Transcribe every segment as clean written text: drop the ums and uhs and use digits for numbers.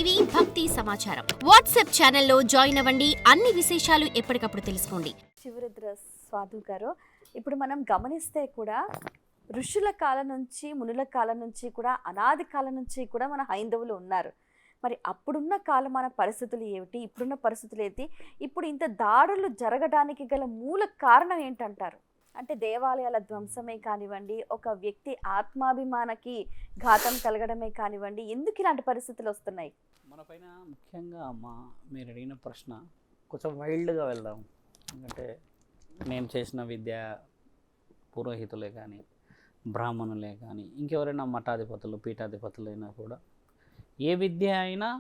TV భక్తి సమాచారం WhatsApp ఛానల్లో జాయిన్ అవ్వండి. అన్ని విశేషాలు ఎప్పటికప్పుడు తెలుసుకోండి. శివరుద్ర స్వాధు గారు, ఇప్పుడు మనం గమనిస్తే కూడా ఋషుల కాలం నుంచి మునుల కాలం నుంచి కూడా అనాది కాలం నుంచి కూడా మన హైందవులు ఉన్నారు. మరి అప్పుడున్న కాలమాన పరిస్థితులు ఏమిటి, ఇప్పుడున్న పరిస్థితులు ఏంటి, ఇప్పుడు ఇంత దాడులు జరగడానికి గల మూల కారణం ఏంటంటారు? అంటే దేవాలయాల ధ్వంసమే కానివ్వండి, ఒక వ్యక్తి ఆత్మాభిమానకి ఘాతం కలగడమే కానివ్వండి, ఎందుకు ఇలాంటి పరిస్థితులు వస్తున్నాయి? మన పైన ముఖ్యంగా మీరు అడిగిన ప్రశ్న కొంచెం వైల్డ్గా వెళ్దాం. ఎందుకంటే నేను చేసిన విద్య పురోహితులే కానీ బ్రాహ్మణులే కానీ ఇంకెవరైనా మఠాధిపతులు పీఠాధిపతులు అయినా కూడా ఏ విద్య అయినా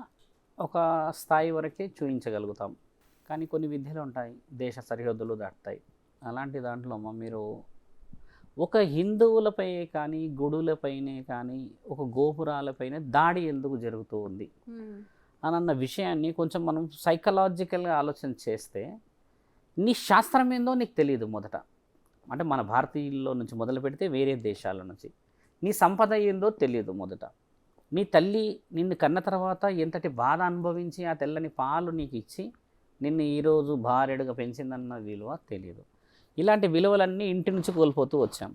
ఒక స్థాయి వరకే చూపించగలుగుతాం. కానీ కొన్ని విద్యలు ఉంటాయి, దేశ సరిహద్దులు దాటుతాయి. అలాంటి దాంట్లో మీరు ఒక హిందువులపై కానీ గుడులపైనే కానీ ఒక గోపురాలపైన దాడి ఎందుకు జరుగుతూ ఉంది అన్న విషయాన్ని కొంచెం మనం సైకలాజికల్గా ఆలోచన చేస్తే నీ శాస్త్రం ఏందో నీకు తెలియదు. మొదట అంటే మన భారతీయుల్లో నుంచి మొదలు పెడితే వేరే దేశాల నుంచి నీ సంపద ఏందో తెలియదు. మొదట నీ తల్లి నిన్ను కన్న తర్వాత ఎంతటి బాధ అనుభవించి ఆ తెల్లని పాలు నీకు ఇచ్చి నిన్ను ఈరోజు భార్యడుగా పెంచిందన్న విలువ తెలియదు. ఇలాంటి విలువలన్నీ ఇంటి నుంచి కోల్పోతూ వచ్చాం.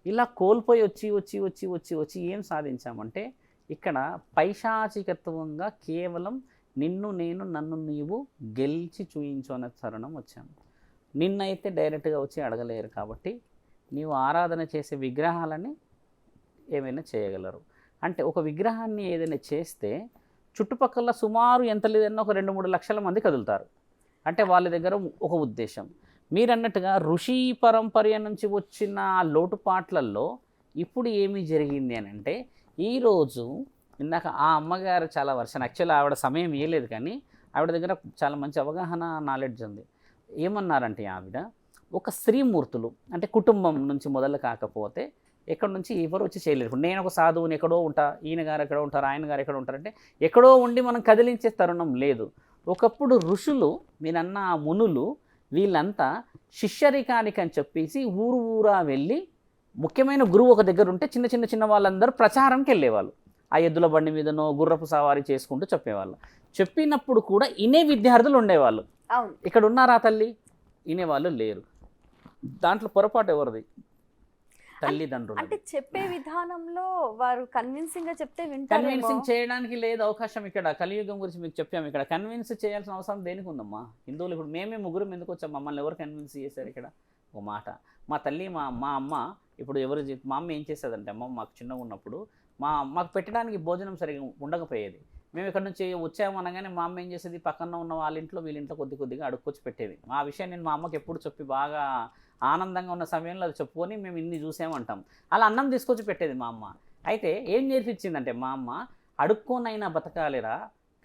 ఇలా కోల్పోయి వచ్చి వచ్చి వచ్చి వచ్చి వచ్చి ఏం సాధించామంటే ఇక్కడ పైశాచికత్వంగా కేవలం నిన్ను నేను నన్ను నీవు గెలిచి చూయించు అనే తరుణం వచ్చాము. నిన్నైతే డైరెక్ట్గా వచ్చి అడగలేరు కాబట్టి నీవు ఆరాధన చేసే విగ్రహాలని ఏమైనా చేయగలరు. అంటే ఒక విగ్రహాన్ని ఏదైనా చేస్తే చుట్టుపక్కల సుమారు ఎంత లేదన్నా ఒక 2-3 లక్షల మంది కదులుతారు. అంటే వాళ్ళ దగ్గర ఒక ఉద్దేశం. మీరన్నట్టుగా ఋషి పరంపర నుంచి వచ్చిన లోటుపాట్లలో ఇప్పుడు ఏమి జరిగింది అని అంటే ఈరోజు ఇందాక ఆ అమ్మగారు చాలా వర్షం యాక్చువల్లీ ఆవిడ సమయం ఇవ్వలేదు కానీ ఆవిడ దగ్గర చాలా మంచి అవగాహన నాలెడ్జ్ ఉంది. ఏమన్నారంటే ఆవిడ ఒక స్త్రీమూర్తులు అంటే కుటుంబం నుంచి మొదలు కాకపోతే ఎక్కడి నుంచి ఎవరు వచ్చి చేయలేరు. ఇప్పుడు నేను ఒక సాధువుని ఎక్కడో ఉంటా, ఈయన గారు ఎక్కడో ఉంటారు, ఆయన గారు ఎక్కడ ఉంటారంటే ఎక్కడో ఉండి మనం కదిలించే తరుణం లేదు. ఒకప్పుడు ఋషులు మీరన్న ఆ మునులు వీళ్ళంతా శిష్యరికానికి అని చెప్పేసి ఊరు ఊరా వెళ్ళి ముఖ్యమైన గురువు ఒక దగ్గర ఉంటే చిన్న చిన్న చిన్న వాళ్ళందరూ ప్రచారంకి వెళ్ళేవాళ్ళు. ఆ ఎద్దుల బండి మీదనో గుర్రపు సవారీ చేసుకుంటూ చెప్పేవాళ్ళు. చెప్పినప్పుడు కూడా ఇనే విద్యార్థులు ఉండేవాళ్ళు. ఇక్కడ ఉన్నారా తల్లి? ఇనేవాళ్ళు లేరు. దాంట్లో పొరపాటు ఎవరిది? తల్లిదండ్రులు. అంటే చెప్పే విధానంలో వారు కన్విన్సింగ్ గా చెప్తే వింటారు. కన్విన్సింగ్ చేయడానికి లేదు అవకాశం. ఇక్కడ కలియుగం గురించి మీకు చెప్పాము. ఇక్కడ కన్విన్స్ చేయాల్సిన అవసరం దేనికి ఉందమ్మా? హిందువులు ఇప్పుడు మేమే ముగ్గురు ఎందుకు వచ్చాం? మమ్మల్ని ఎవరు కన్విన్స్ చేశారు? ఇక్కడ ఒక మాట, మా తల్లి మా అమ్మ ఇప్పుడు ఎవరు మా అమ్మ ఏం చేసేదంటే అమ్మ మాకు చిన్నగా ఉన్నప్పుడు మాకు పెట్టడానికి భోజనం సరిగా ఉండకపోయేది. మేము ఇక్కడ నుంచి వచ్చాము అనగానే మా అమ్మ ఏం చేసేది, పక్కన ఉన్న వాళ్ళ ఇంట్లో వీళ్ళ ఇంట్లో కొద్దిగా అడుక్కొచ్చి పెట్టేది. ఆ విషయం నేను మా అమ్మకి ఎప్పుడు చెప్పి బాగా ఆనందంగా ఉన్న సమయంలో అది చెప్పుకొని మేము ఇన్ని చూసామంటాం. అలా అన్నం తీసుకొచ్చి పెట్టేది మా అమ్మ. అయితే ఏం నేర్పించిందంటే మా అమ్మ, అడుక్కోనైనా బతకాలిరా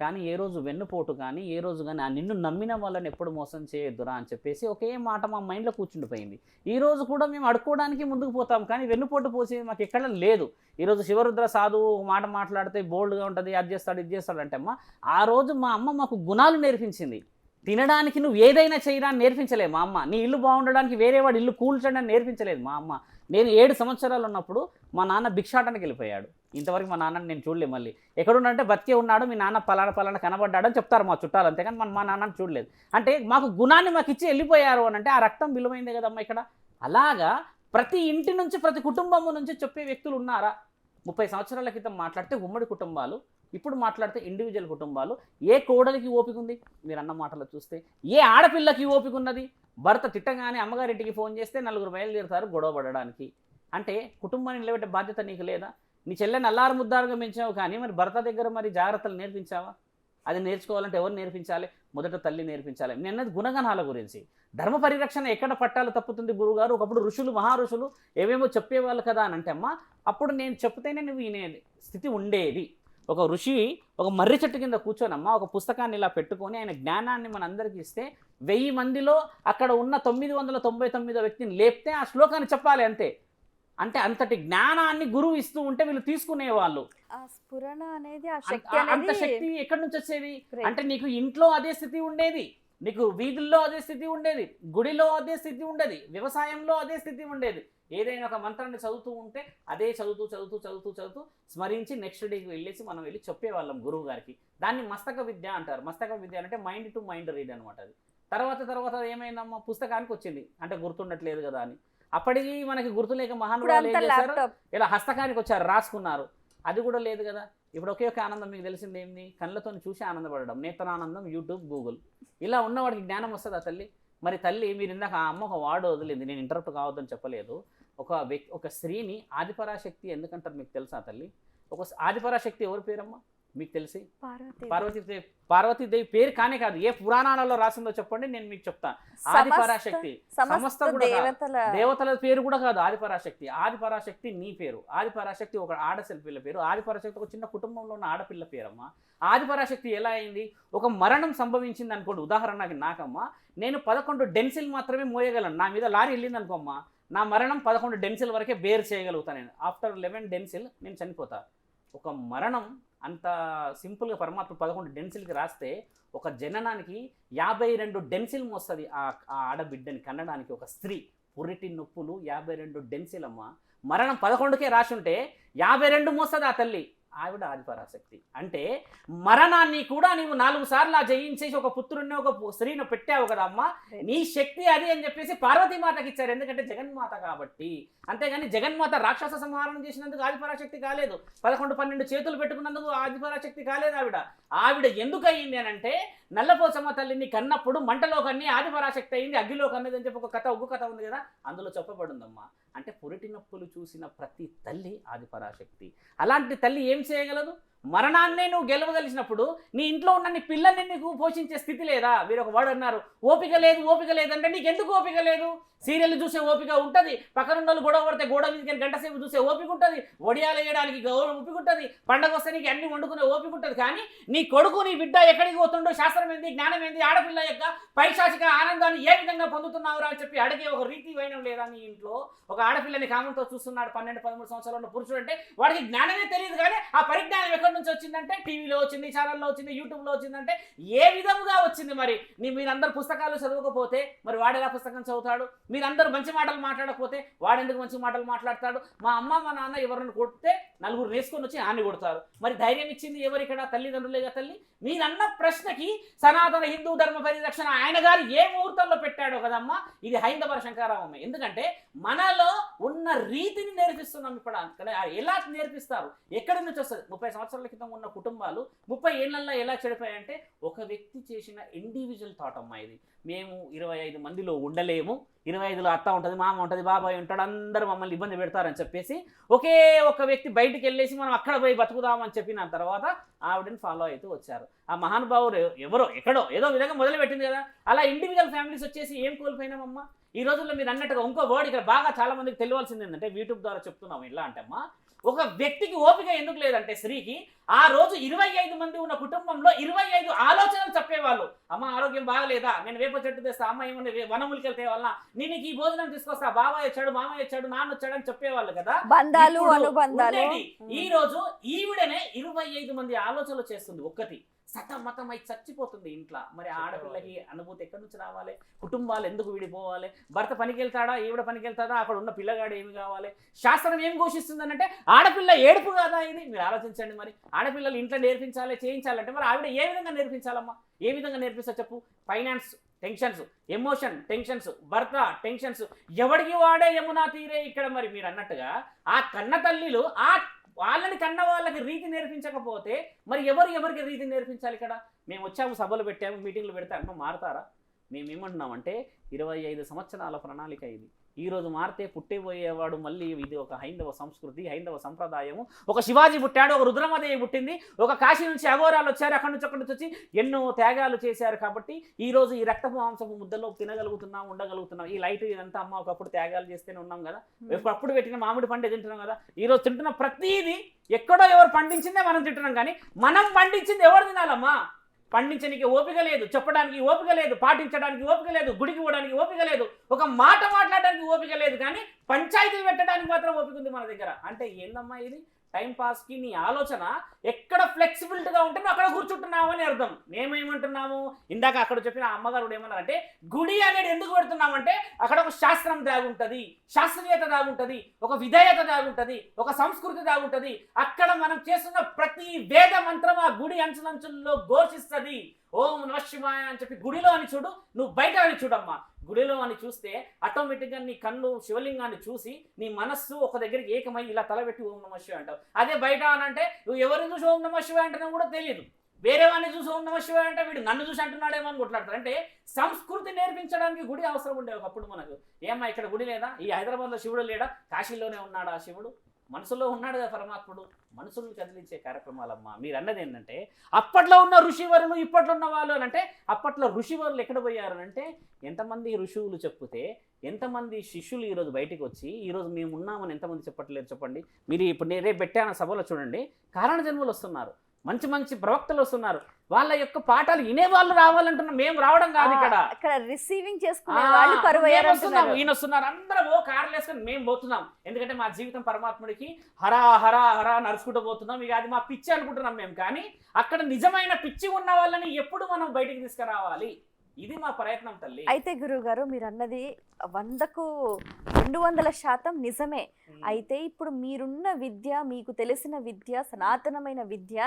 కానీ ఏ రోజు వెన్నుపోటు కానీ ఏ రోజు కానీ ఆ నిన్ను నమ్మిన వాళ్ళని ఎప్పుడు మోసం చేయొద్దురా అని చెప్పేసి ఒకే మాట మా మైండ్లో కూర్చుండిపోయింది. ఈరోజు కూడా మేము అడుక్కోవడానికి ముందుకు పోతాం కానీ వెన్నుపోటు పోసేది మాకు ఎక్కడ లేదు. ఈరోజు శివరుద్ర సాధువు మాట మాట్లాడితే బోల్డ్గా ఉంటుంది, అది చేస్తాడు ఇది చేస్తాడు అంటే అమ్మ ఆ రోజు మా అమ్మ మాకు గుణాలు నేర్పించింది. తినడానికి నువ్వు ఏదైనా చేయరా అని నేర్పించలేదు మా అమ్మ. నీ ఇల్లు బాగుండడానికి వేరేవాడు ఇల్లు కూల్చండి అని నేర్పించలేదు మా అమ్మ. నేను 7 సంవత్సరాలు ఉన్నప్పుడు మా నాన్న భిక్షాటనకి వెళ్ళిపోయాడు. ఇంతవరకు మా నాన్నని నేను చూడలేదు. మళ్ళీ ఎక్కడున్నాడంటే బతికే ఉన్నాడు, మీ నాన్న పలానా కనబడ్డాడు అని చెప్తారు మా చుట్టాలు, అంతేకాని మా నాన్నని చూడలేదు. అంటే మాకు గుణాన్ని మాకు ఇచ్చి వెళ్ళిపోయారు అని అంటే ఆ రక్తం విలువైందే కదమ్మా ఇక్కడ. అలాగా ప్రతి ఇంటి నుంచి ప్రతి కుటుంబం నుంచి చెప్పే వ్యక్తులు ఉన్నారా? 30 సంవత్సరాల క్రితం మాట్లాడితే ఉమ్మడి కుటుంబాలు, ఇప్పుడు మాట్లాడితే ఇండివిజువల్ కుటుంబాలు. ఏ కోడలికి ఓపిక ఉంది? మీరు అన్న మాటలు చూస్తే ఏ ఆడపిల్లకి ఓపిక ఉన్నది? భర్త తిట్టగానే అమ్మగారింటికి ఫోన్ చేస్తే 4 బయలుదేరుతారు గొడవ పడడానికి. అంటే కుటుంబాన్ని నిలబెట్టే బాధ్యత నీకు లేదా? నీ చెల్లెని అల్లారు ముద్దారుగా పెంచావు కానీ మరి భర్త దగ్గర మరి జాగ్రత్తలు నేర్పించావా? అది నేర్చుకోవాలంటే ఎవరు నేర్పించాలి? మొదట తల్లి నేర్పించాలి. నేను అన్నది గుణగణాల గురించి. ధర్మ పరిరక్షణ ఎక్కడ పట్టాలు తప్పుతుంది గురువుగారు? ఒకప్పుడు ఋషులు మహారుషులు ఏవేమో చెప్పేవాళ్ళు కదా అని అంటే అమ్మ అప్పుడు నేను చెప్తేనే నువ్వు వినేది స్థితి ఉండేది. ఒక ఋషి ఒక మర్రి చెట్టు కింద కూర్చొనమ్మా ఒక పుస్తకాన్ని ఇలా పెట్టుకొని ఆయన జ్ఞానాన్ని మనందరికీ ఇస్తే 1000 మందిలో అక్కడ ఉన్న 999 వ్యక్తిని లేపితే ఆ శ్లోకాన్ని చెప్పాలి అంతే. అంటే అంతటి జ్ఞానాన్ని గురువు ఇస్తూ ఉంటే వీళ్ళు తీసుకునేవాళ్ళు. స్ఫురణ అనేది అంత శక్తి ఎక్కడి నుంచి వచ్చేది? అంటే నీకు ఇంట్లో అదే స్థితి ఉండేది, నీకు వీధుల్లో అదే స్థితి ఉండేది, గుడిలో అదే స్థితి ఉండేది, వ్యవసాయంలో అదే స్థితి ఉండేది. ఏదైనా ఒక మంత్రాన్ని చదువుతూ ఉంటే అదే చదువుతూ స్మరించి నెక్స్ట్ డేకి వెళ్ళేసి మనం వెళ్ళి చెప్పేవాళ్ళం గురువు గారికి. దాన్ని మస్తక విద్య అంటారు. మస్తక విద్య అంటే మైండ్ టు మైండ్ రీడ్ అనమాట. అది తర్వాత ఏమైందమ్మా, పుస్తకానికి వచ్చింది అంటే గుర్తుండట్లేదు కదా అని. అప్పటికి మనకి గుర్తులేక మహానుభావులు ఏం చేశారు, ఇలా హస్తకానికి వచ్చారు, రాసుకున్నారు. అది కూడా లేదు కదా. ఇప్పుడు ఒకే ఒక ఆనందం మీకు తెలిసింది ఏంది, కళ్ళతో చూసి ఆనందపడడం, నేత్రానందం, యూట్యూబ్, గూగుల్. ఇలా ఉన్నవాడికి జ్ఞానం వస్తుందా తల్లి? మరి తల్లి మీరు ఇందాక ఆ అమ్మ ఒక వాడు వదిలింది, నేను ఇంటరప్ట్ కావద్దని చెప్పలేదు. ఒక స్త్రీని ఆదిపరాశక్తి ఎందుకంటారు మీకు తెలుసా తల్లి? ఒక ఆదిపరాశక్తి ఎవరి పేరమ్మా మీకు తెలిసి? పార్వతీదేవి. పార్వతీదేవి పేరు కానే కాదు, ఏ పురాణాలలో రాసిందో చెప్పండి, నేను మీకు చెప్తాను. ఆదిపరాశక్తి సమస్త కూడా దేవతల పేరు కూడా కాదు ఆదిపరాశక్తి. ఆదిపరాశక్తి నీ పేరు. ఆదిపరాశక్తి ఒక ఆడపిల్ల పేరు. ఆదిపరాశక్తి ఒక చిన్న కుటుంబంలో ఉన్న ఆడపిల్ల పేరమ్మా. ఆదిపరాశక్తి ఎలా అయింది? ఒక మరణం సంభవించింది అనుకోండి, ఉదాహరణకి నాకమ్మా, నేను 11 డెన్సిల్ మాత్రమే మోయగలను. నా మీద లారీ వెళ్ళింది అనుకోమ్మా, నా మరణం 11 డెన్సిల్ వరకే బేర్ చేయగలుగుతాను నేను. ఆఫ్టర్ 11 డెన్సిల్ నేను చనిపోతా. ఒక మరణం అంత సింపుల్గా పరమాత్మ 11 డెన్సిల్కి రాస్తే ఒక జననానికి 52 డెన్సిల్ మోస్తుంది ఆ ఆడబిడ్డని కన్నడానికి. ఒక స్త్రీ పురిటి నొప్పులు 52 డెన్సిల్ అమ్మ. మరణం 11కే రాసి ఉంటే 52 మోస్తుంది ఆ తల్లి. ఆవిడ ఆదిపరాశక్తి. అంటే మరణాన్ని కూడా నీవు 4 సార్లు జయించేసి ఒక పుత్రుడిని ఒక స్త్రీని పెట్టావు కదా అమ్మ, నీ శక్తి అది అని చెప్పేసి పార్వతీమాతకి ఇచ్చారు. ఎందుకంటే జగన్మాత కాబట్టి. అంతేగాని జగన్మాత రాక్షస సంహారం చేసినందుకు ఆదిపరాశక్తి కాలేదు. 11-12 చేతులు పెట్టుకున్నందుకు ఆదిపరాశక్తి కాలేదు ఆవిడ. ఆవిడ ఎందుకు అయ్యింది అని అంటే, నల్లపోచమ్మ తల్లిని కన్నప్పుడు మంటలో కన్ని ఆదిపరాశక్తి అయింది, అగ్గిలో కన్నది అని చెప్పి ఒక కథ, ఒగ్గు కథ ఉంది కదా, అందులో చెప్పబడిందమ్మా. అంటే పురిటి నొప్పులు చూసిన ప్రతి తల్లి ఆదిపరాశక్తి. అలాంటి తల్లి ఏం చేయగలదు? మరణాన్నే నువ్వు గెలవగలిసినప్పుడు నీ ఇంట్లో ఉన్న నీ పిల్లల్ని నీకు పోషించే స్థితి లేదా? మీరు ఒక వాడు అన్నారు, ఓపిక లేదు అంటే నీకు ఎందుకు ఓపిక లేదు? సీరియల్ చూసే ఓపిక ఉంటుంది, పక్కన వాళ్ళు గొడవ పడితే గోడ మీదకి గంట సేపు చూసే ఓపిక ఉంటుంది, వడియాలు వేయడానికి ఓపిక ఉంటుంది, పండగ వస్తే నీకు అన్ని వండుకునే ఓపిక ఉంటుంది. కానీ నీ కొడుకు నీ బిడ్డ ఎక్కడికి పోతుండో, శాస్త్రం ఏంది, జ్ఞానం ఏంది, ఆడపిల్ల యొక్క పైశాచిక ఆనందాన్ని ఏ విధంగా పొందుతున్నావురా అని చెప్పి అడిగే ఒక రీతి వైనం లేదా నీ ఇంట్లో? ఒక ఆడపిల్లని కామంతో చూస్తున్నాడు 12-13 సంవత్సరాల ఉన్న పురుషుడు అంటే వాడికి జ్ఞానమే తెలియదు. కానీ ఆ పరిజ్ఞానం ఎక్కడి నుంచి వచ్చిందంటే టీవీలో వచ్చింది, ఛానల్లో వచ్చింది, యూట్యూబ్లో వచ్చిందంటే ఏ విధంగా వచ్చింది? మరి మీరందరూ పుస్తకాలు చదవకపోతే మరి వాడు ఎలా పుస్తకం చదువుతాడు? మీరందరూ మంచి మాటలు మాట్లాడకపోతే వాడెందుకు మంచి మాటలు మాట్లాడతాడు? మా అమ్మ మా నాన్న ఎవరిని కొడితే 4 నేసుకొని వచ్చి ఆన్ని కొడతారు. మరి ధైర్యం ఇచ్చింది ఎవరిక్కడ? తల్లిదండ్రులేగా తల్లి. మీరన్న ప్రశ్నకి సనాతన హిందూ ధర్మ పరిరక్షణ ఆయన గారు ఏ ముహూర్తంలో పెట్టాడో కదమ్మా, ఇది హైందవ శంకరామమ్మ. ఎందుకంటే మనలో ఉన్న రీతిని నేర్పిస్తున్నాం. ఇప్పుడు అక్కడ ఎలా నేర్పిస్తారు, ఎక్కడి నుంచి వస్తుంది? 30 సంవత్సరాల క్రితం ఉన్న కుటుంబాలు 30 ఏళ్లలో ఎలా చెడిపోయాయంటే ఒక వ్యక్తి చేసిన ఇండివిజువల్ థాట్ అమ్మా ఇది. మేము 25 మందిలో ఉండలేము, 25లో అత్త ఉంటుంది, మామ ఉంటుంది, బాబాయ్ ఉంటాడు, అందరూ మమ్మల్ని ఇబ్బంది పెడతారని చెప్పేసి ఒకే ఒక వ్యక్తి బయటికి వెళ్ళేసి మనం అక్కడ పోయి బతుకుదామని చెప్పిన తర్వాత ఆవిడని ఫాలో అవుతూ వచ్చారు. ఆ మహానుభావుడు ఎవరో ఎక్కడో ఏదో విధంగా మొదలుపెట్టింది కదా. అలా ఇండివిజువల్ ఫ్యామిలీస్ వచ్చేసి ఏం కోల్పోయినామమ్మా ఈ రోజుల్లో? మీరు అన్నట్టుగా ఇంకో వర్డ్ ఇక్కడ బాగా చాలా మందికి తెలియాల్సింది ఏంటంటే, యూట్యూబ్ ద్వారా చెప్తున్నాము ఎలా అంటే అమ్మా, ఒక వ్యక్తికి ఓపిక ఎందుకు లేదంటే స్త్రీకి, ఆ రోజు 25 మంది ఉన్న కుటుంబంలో 25 ఆలోచనలు చెప్పేవాళ్ళు. అమ్మ ఆరోగ్యం బాగలేదా, నేను వేప చెట్టు తెస్తా, అమ్మ ఏమన్నా వనములకి వెళ్తే వల్ల నేను ఈ భోజనం తీసుకొస్తా, బాబాయ్ వచ్చాడు, మామయ్య వచ్చాడు, నాన్న వచ్చాడు అని చెప్పేవాళ్ళు కదా. బంధాలు అనుబంధాలు. ఈ రోజు ఈవిడనే 25 మంది ఆలోచనలు చేస్తుంది ఒక్కటి. సతమతమై చచ్చిపోతుంది ఇంట్లో. మరి ఆడపిల్లకి అనుభూతి ఎక్కడి నుంచి రావాలి? కుటుంబాలు ఎందుకు విడిపోవాలి? భర్త పనికి వెళ్తాడా, ఈవిడ పనికి వెళ్తాడా, అక్కడ ఉన్న పిల్లగాడు ఏమి కావాలి? శాస్త్రం ఏం ఘోషిస్తుంది అంటే ఆడపిల్ల ఏడుపు కాదా ఇది? మీరు ఆలోచించండి. మరి ఆడపిల్లలు ఇంట్లో నేర్పించాలి, చేయించాలంటే మరి ఆవిడ ఏ విధంగా నేర్పించాలమ్మా? ఏ విధంగా నేర్పిస్తా చెప్పు? ఫైనాన్స్ టెన్షన్స్, ఎమోషన్ టెన్షన్స్, భర్త టెన్షన్స్, ఎవడికి వాడే యమునా తీరే ఇక్కడ. మరి మీరు అన్నట్టుగా ఆ కన్న తల్లిలు వాళ్ళని కన్న వాళ్ళకి రీతి నేర్పించకపోతే మరి ఎవరికి రీతి నేర్పించాలి? ఇక్కడ మేము వచ్చాము, సభలు పెట్టాము, మీటింగ్లు పెడతాము, మారుతారా? మేమేమంటున్నామంటే 25 సంవత్సరాల ప్రణాళిక ఇది. ఈరోజు మారితే పుట్టిపోయేవాడు మళ్ళీ. ఇది ఒక హైందవ సంస్కృతి, హైందవ సంప్రదాయము. ఒక శివాజీ పుట్టాడు, ఒక రుద్రమదేవి పుట్టింది, ఒక కాశీ నుంచి అఘోరాలు వచ్చారు, అక్కడి నుంచి వచ్చి ఎన్నో త్యాగాలు చేశారు. కాబట్టి ఈరోజు ఈ రక్తపు మాంసపు ముద్దలో తినగలుగుతున్నాం, ఉండగలుగుతున్నాం. ఈ లైట్ ఇదంతా అమ్మ ఒకప్పుడు త్యాగాలు చేస్తేనే ఉన్నాం కదా. ఒకప్పుడు పెట్టిన మామిడి పండే తింటున్నాం కదా. ఈరోజు తింటున్న ప్రతిదీ ఎక్కడో ఎవరు పండించిందే మనం తింటున్నాం. కానీ మనం పండించింది ఎవరు తినాలమ్మా? పండించడానికి ఓపిక లేదు, చెప్పడానికి ఓపిక లేదు, పాటించడానికి ఓపిక లేదు, గుడికి పోవడానికి ఓపిక లేదు, ఒక మాట మాట్లాడడానికి ఓపిక లేదు. కానీ పంచాయతీలు పెట్టడానికి మాత్రం ఓపిక ఉంది మన దగ్గర. అంటే ఏందమ్మా ఇది? టైం పాస్కి నీ ఆలోచన ఎక్కడ ఫ్లెక్సిబిలిటీగా ఉంటే నువ్వు అక్కడ కూర్చుంటున్నావు అని అర్థం. మేమేమంటున్నాము, ఇందాక అక్కడ చెప్పిన అమ్మగారు ఏమన్నారంటే గుడి అనేది ఎందుకు పెడుతున్నామంటే అక్కడ ఒక శాస్త్రం దాగుంటుంది, శాస్త్రీయత దాగుంటుంది, ఒక విధేయత దాగుంటుంది, ఒక సంస్కృతి దాగుంటుంది. అక్కడ మనం చేస్తున్న ప్రతి వేద మంత్రం ఆ గుడి అంచులంచుల్లో ఘోషిస్తుంది. ఓం నమః శివాయ అని చెప్పి గుడిలో అని చూడు, నువ్వు బయట అని చూడమ్మా. గుడిలో అని చూస్తే ఆటోమేటిక్గా నీ కన్ను శివలింగాన్ని చూసి నీ మనస్సు ఒక దగ్గరికి ఏకమై ఇలా తలబెట్టి ఓం నమః శివాయ అంటావు. అదే బయట అని అంటే నువ్వు ఎవరిని చూసి ఓం నమః శివాయ అంటున్నా కూడా తెలియదు. వేరే వాడిని చూసి ఓం నమః శివాయ అంటే వీడు నన్ను చూసి అంటున్నాడేమో అని కొట్లాడతారు. అంటే సంస్కృతి నేర్పించడానికి గుడి అవసరం ఉండే ఒకప్పుడు మనకు. ఏమ్మా ఇక్కడ గుడి లేదా, ఈ హైదరాబాద్లో శివుడు లేడా, కాశీలోనే ఉన్నాడా శివుడు? మనసులో ఉన్నాడు కదా పరమాత్ముడు. మనసులను కదిలించే కార్యక్రమాలమ్మా. మీరు అన్నది ఏంటంటే అప్పట్లో ఉన్న ఋషివరులు ఇప్పట్లో ఉన్న వాళ్ళు అని అంటే, అప్పట్లో ఋషివరులు ఎక్కడ పోయారు అంటే, ఎంతమంది ఋషువులు చెప్తే ఎంతమంది శిష్యులు ఈరోజు బయటికి వచ్చి ఈరోజు మేము ఉన్నామని ఎంతమంది చెప్పట్లేదు చెప్పండి. మీరు ఇప్పుడు నేను రేపు పెట్టాన సభలో చూడండి, కారణ జన్మలు వస్తున్నారు, మంచి మంచి ప్రవక్తలు వస్తున్నారు. వాళ్ళ యొక్క పాఠాలు వినేవాళ్ళు రావాలంటున్నాం, మేము రావడం కాదు. ఇక్కడ రిసీవింగ్ చేసుకునే వాళ్ళు కరువయ్యారు. ఈయన వస్తున్నారు, అందరూ కార్లు వేసుకొని మేము పోతున్నాం. ఎందుకంటే మా జీవితం పరమాత్ముడికి హరా హరా హరా నడుచుకుంటూ పోతున్నాం. ఇక అది మా పిచ్చి అనుకుంటున్నాం మేము. కానీ అక్కడ నిజమైన పిచ్చి ఉన్న వాళ్ళని ఎప్పుడు మనం బయటికి తీసుకురావాలి, ఇది మా ప్రయత్నం తల్లి. అయితే గురువు గారు మీరు అన్నది 100కు 200% నిజమే. అయితే ఇప్పుడు మీరున్న విద్య, మీకు తెలిసిన విద్య, సనాతనమైన విద్య,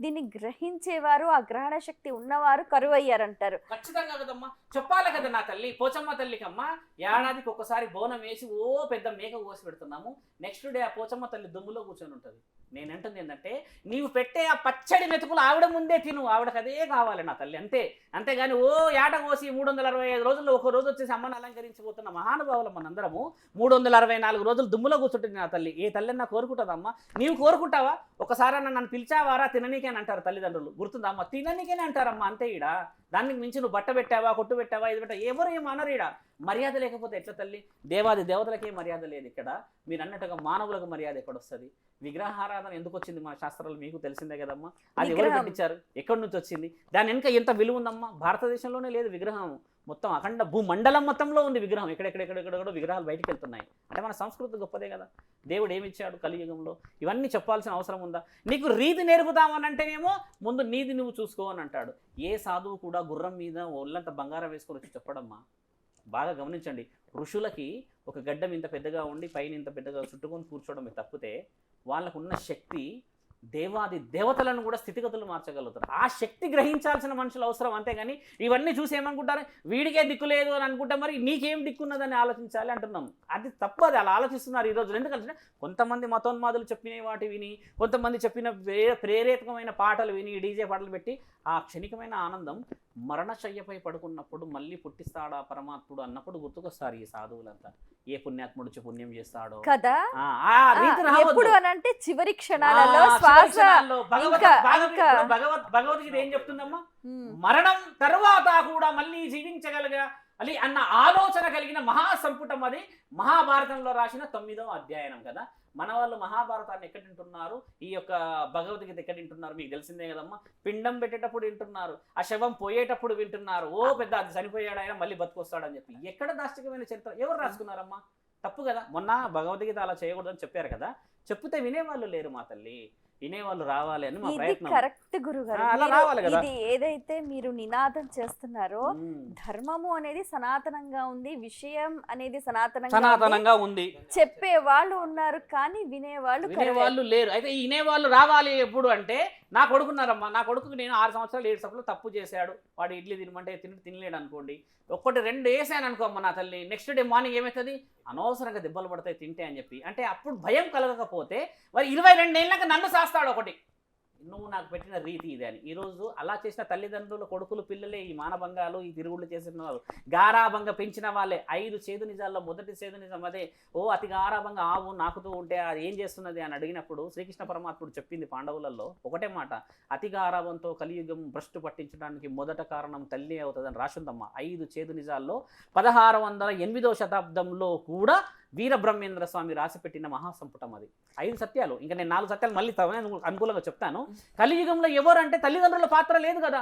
దీన్ని గ్రహించేవారు, ఆ గ్రహణ శక్తి ఉన్నవారు కరువయ్యారంటారు. ఖచ్చితంగా కదమ్మా, చెప్పాలి కదా నా తల్లి. పోచమ్మ తల్లికమ్మా ఏడాదికి ఒక్కసారి బోనం వేసి ఓ పెద్ద మేక కోసి పెడుతున్నాము. నెక్స్ట్ డే ఆ పోచమ్మ తల్లి దుమ్ములో కూర్చొని ఉంటుంది. నేను అంటుంది ఏంటంటే, నీవు పెట్టే ఆ పచ్చడి మెతుకులు ఆవిడ ముందే తిను, ఆవిడకి అదే కావాలి నా తల్లి, అంతే. అంతేగాని ఓ ఏట కోసి 365 రోజుల్లో ఒక రోజు వచ్చేసి అమ్మని అలంకరించిపోతున్న మహానుభావులు మనందరము 364 రోజులు దుమ్ములో కూర్చుంటుంది నా తల్లి. ఏ తల్లి నా కోరుకుంటుందమ్మా? నీవు కోరుకుంటావా? ఒకసారి నన్ను పిలిచావారా తిననీకే అని అంటారు తల్లిదండ్రులు, గుర్తుందమ్మా? తిననీకేనే అంటారమ్మా, అంతే. ఈడ దానికి మించి నువ్వు బట్ట పెట్టావా, కొట్టు పెట్టావా, ఇది పెట్టా, ఎవరు ఏమన్నారు? ఈడ మర్యాద లేకపోతే ఎట్లా తల్లి? దేవాది దేవతలకే మర్యాద లేదు ఇక్కడ. మీరు అన్నట్టుగా మానవులకు మర్యాద ఎక్కడొస్తుంది? విగ్రహారాధన ఎందుకు వచ్చింది మన శాస్త్రాలు మీకు తెలిసిందే కదమ్మా. అది ఎవరు పెట్టించారు, ఎక్కడి నుంచి వచ్చింది, దాని వెనుక ఎంత విలువ ఉందమ్మా? భారతదేశంలోనే లేదు విగ్రహం, మొత్తం అఖండ భూమండలం మొత్తంలో ఉంది విగ్రహం. ఎక్కడెక్కడెక్కడెక్కడో విగ్రహాలు బయటికి వెళ్తున్నాయి. అంటే మన సంస్కృతి గొప్పదే కదా. దేవుడు ఏమిచ్చాడు కలియుగంలో, ఇవన్నీ చెప్పాల్సిన అవసరం ఉందా? నీకు రీతి నేర్పుతామని అంటేనేమో ముందు నీది నువ్వు చూసుకో అని అంటాడు. ఏ సాధువు కూడా గుర్రం మీద ఒళ్ళంత బంగారం వేసుకొని వచ్చి చెప్పడమ్మా. బాగా గమనించండి, ఋషులకి ఒక గడ్డం ఇంత పెద్దగా ఉండి పైన ఇంత పెద్దగా చుట్టుకొని కూర్చోవడమే తప్పితే వాళ్ళకున్న శక్తి దేవాది దేవతలను కూడా స్థితిగతులు మార్చగలుగుతారు. ఆ శక్తి గ్రహించాల్సిన మనుషులు అవసరం, అంతేగాని ఇవన్నీ చూసి ఏమనుకుంటారు, వీడికే దిక్కు లేదు అని అనుకుంటే మరి నీకేం దిక్కున్నదని ఆలోచించాలి అంటున్నాం. అది తప్పు, అది అలా ఆలోచిస్తున్నారు ఈ రోజు. ఎందుకంటే కొంతమంది మతోన్మాదులు చెప్పిన వాటి విని, కొంతమంది చెప్పిన ప్రేరేపకమైన పాటలు విని, డీజే పాటలు పెట్టి ఆ క్షణికమైన ఆనందం మరణశయ్యపై పడుకున్నప్పుడు మళ్ళీ పుట్టిస్తాడా పరమాత్ముడు అన్నప్పుడు గుర్తుకొస్తారు ఈ సాధువులంతా. ఏ పుణ్యాత్ముడు పుణ్యం చేస్తాడో కదా. ఆ రీతి రావద్దు. అంటే చివరి క్షణాలలో భగవద్గీత ఏం చెప్తుందమ్మా? మరణం తర్వాత కూడా మళ్ళీ జీవించగలగాలి అన్న ఆలోచన కలిగిన మహాసంపుటం అది మహాభారతంలో రాసిన 9వ అధ్యాయం కదా. మన వాళ్ళు మహాభారతాన్ని ఎక్కడ వింటున్నారు, ఈ యొక్క భగవద్గీత ఎక్కడ వింటున్నారు మీకు తెలిసిందే కదమ్మా. పిండం పెట్టేటప్పుడు వింటున్నారు, ఆ శవం పోయేటప్పుడు వింటున్నారు. ఓ పెద్ద అది చనిపోయాడు ఆయన మళ్ళీ బతుకొస్తాడని చెప్పి. ఎక్కడ దాష్టికమైన చరిత్ర ఎవరు రాసుకున్నారమ్మా? తప్పు కదా. మొన్న భగవద్గీత అలా చేయకూడదని చెప్పారు కదా, చెప్తే వినేవాళ్ళు లేరు మా తల్లి. వినేవాళ్ళు రావాలి అని మా ప్రయత్నం. కరెక్ట్ గురుగారు. అలా రావాలి కదా. ఇది ఏదైతే మీరు నినాదం చేస్తున్నారో, ధర్మము అనేది సనాతనంగా ఉంది, విషయం అనేది సనాతనంగా ఉంది, చెప్పే వాళ్ళు ఉన్నారు కానీ వినేవాళ్ళు లేరు. అయితే ఈ వినేవాళ్ళు రావాలి ఎప్పుడు అంటే, నా కొడుకున్నారమ్మా, నా కొడుకు నేను 6 సంవత్సరాలు 7 సంవత్సరాలు తప్పు చేశాడు, వాడు ఇడ్లీ తినమంటే తినలేడు అనుకోండి, 1-2 వేసాను అనుకోమ్మ నా తల్లి, నెక్స్ట్ డే మార్నింగ్ ఏమవుతుంది, అనవసరంగా దెబ్బలు పడతాయి తింటే అని చెప్పి. అంటే అప్పుడు భయం కలగకపోతే మరి 22 ఏళ్ళకి నన్ను శాస్తాడు ఒకటి, నువ్వు నాకు పెట్టిన రీతి ఇదే అని. ఈరోజు అలా చేసిన తల్లిదండ్రులు, కొడుకులు, పిల్లలే ఈ మానభంగాలు, ఈ తిరుగుళ్ళు చేసిన వాళ్ళు, గారాభంగా పెంచిన వాళ్ళే. 5 చేదు నిజాల్లో మొదటి చేదు నిజం అదే. అతి గారాభంగా ఆవు నాకుతూ ఉంటే అది ఏం చేస్తున్నది అని అడిగినప్పుడు శ్రీకృష్ణ పరమాత్ముడు చెప్పింది పాండవులలో ఒకటే మాట, అతి గారాభంతో కలియుగం భ్రష్టు పట్టించడానికి మొదట కారణం తల్లి అవుతుందని రాసిందమ్మా. 5 చేదు నిజాల్లో 1608వ శతాబ్దంలో కూడా వీరబ్రహ్మేంద్ర స్వామి రాసిపెట్టిన మహాసంపుటం అది. 5 సత్యాలు. ఇంకా నేను 4 సత్యాలు మళ్ళీ అనుకూలంగా చెప్తాను. కలియుగంలో ఎవరు అంటే తల్లిదండ్రుల పాత్ర లేదు కదా.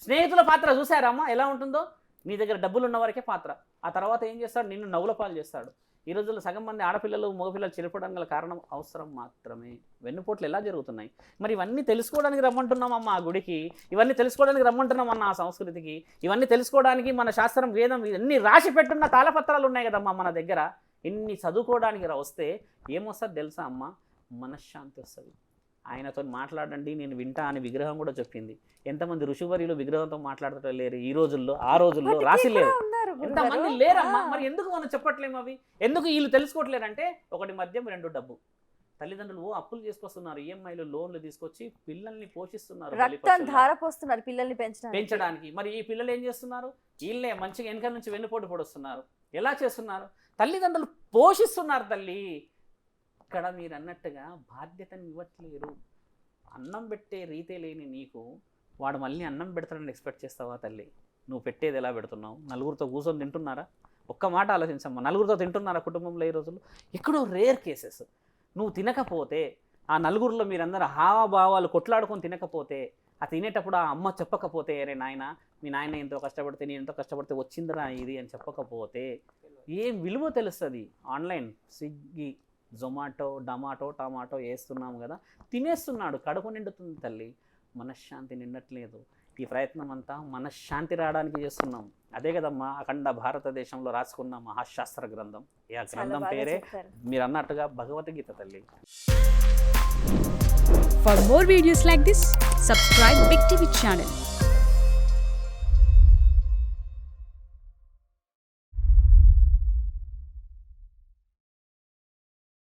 స్నేహితుల పాత్ర చూసారమ్మా ఎలా ఉంటుందో? నీ దగ్గర డబ్బులు ఉన్న వరకే పాత్ర. ఆ తర్వాత ఏం చేస్తాడు, నిన్ను నవ్వుల పాలు చేస్తాడు. ఈ రోజుల్లో సగం మంది ఆడపిల్లలు మగపిల్లలు చెడిపోవడానికి గల కారణం అవసరం మాత్రమే. వెన్నుపోట్లు ఎలా జరుగుతున్నాయి? మరి ఇవన్నీ తెలుసుకోవడానికి రమ్మంటున్నామమ్మా ఆ గుడికి, ఇవన్నీ తెలుసుకోవడానికి రమ్మంటున్నామన్న ఆ సంస్కృతికి, ఇవన్నీ తెలుసుకోవడానికి మన శాస్త్రం వేదం ఇవన్నీ రాసి పెట్టున్న తాళపత్రాలు ఉన్నాయి కదమ్మా మన దగ్గర. ఇన్ని చదువుకోవడానికి వస్తే ఏమొస్తుంది తెలుసా అమ్మ? మనశ్శాంతి వస్తుంది. ఆయనతో మాట్లాడండి నేను వింటా అని విగ్రహం కూడా చెప్పింది. ఎంతమంది ఋషివర్యులు విగ్రహంతో మాట్లాడటం లేరు ఈ రోజుల్లో, ఆ రోజుల్లో రాసి లేరు. ఎంతమంది లేరమ్మా. మరి ఎందుకు మనం చెప్పట్లేము అవి? ఎందుకు వీళ్ళు తెలుసుకోవట్లేరంటే ఒకటి మద్యం, 2 డబ్బు. తల్లిదండ్రులు అప్పులు చేసుకొస్తున్నారు, ఈఎంఐలు లోన్లు తీసుకొచ్చి పిల్లల్ని పోషిస్తున్నారు, రక్తం ధార పోస్తున్నారు పిల్లల్ని పెంచడానికి. మరి ఈ పిల్లలు ఏం చేస్తున్నారు? వీళ్ళే మంచిగా వెనక నుంచి వెన్నుపోటు పొడుస్తున్నారు. ఎలా చేస్తున్నారు? తల్లిదండ్రులు పోషిస్తున్నారు తల్లి. ఇక్కడ మీరు అన్నట్టుగా బాధ్యతను ఇవ్వట్లేరు. అన్నం పెట్టే రీతే లేని నీకు వాడు మళ్ళీ అన్నం పెడతాడని ఎక్స్పెక్ట్ చేస్తావా తల్లి? నువ్వు పెట్టేది ఎలా పెడుతున్నావు? నలుగురితో కూర్చొని తింటున్నారా? ఒక్క మాట ఆలోచించమ్మా, నలుగురితో తింటున్నారా కుటుంబంలో ఈ రోజుల్లో? ఎక్కడో రేర్ కేసెస్. నువ్వు తినకపోతే ఆ నలుగురిలో మీరందరూ హావభావాలు కొట్లాడుకొని తినకపోతే, ఆ తినేటప్పుడు ఆ అమ్మ చెప్పకపోతే, అరే నాయన మీ నాయన ఎంతో కష్టపడితే నేను ఎంతో కష్టపడితే వచ్చిందిరా ఇది అని చెప్పకపోతే ఏం విలువ తెలుస్తుంది? ఆన్లైన్ స్విగ్గీ, జొమాటో, టమాటో వేస్తున్నాము కదా, తినేస్తున్నాడు, కడుపు నిండుతుంది తల్లి. మనశ్శాంతి నిండట్లేదు. ఈ ప్రయత్నం అంతా మనశ్శాంతి రావడానికి చేస్తున్నాం. అదే కదమ్మా అఖండ భారతదేశంలో రాసుకున్న మహాశాస్త్ర గ్రంథం. ఈ గ్రంథం పేరే మీరు అన్నట్టుగా భగవద్గీత తల్లి. For more videos like this, subscribe Big TV channel.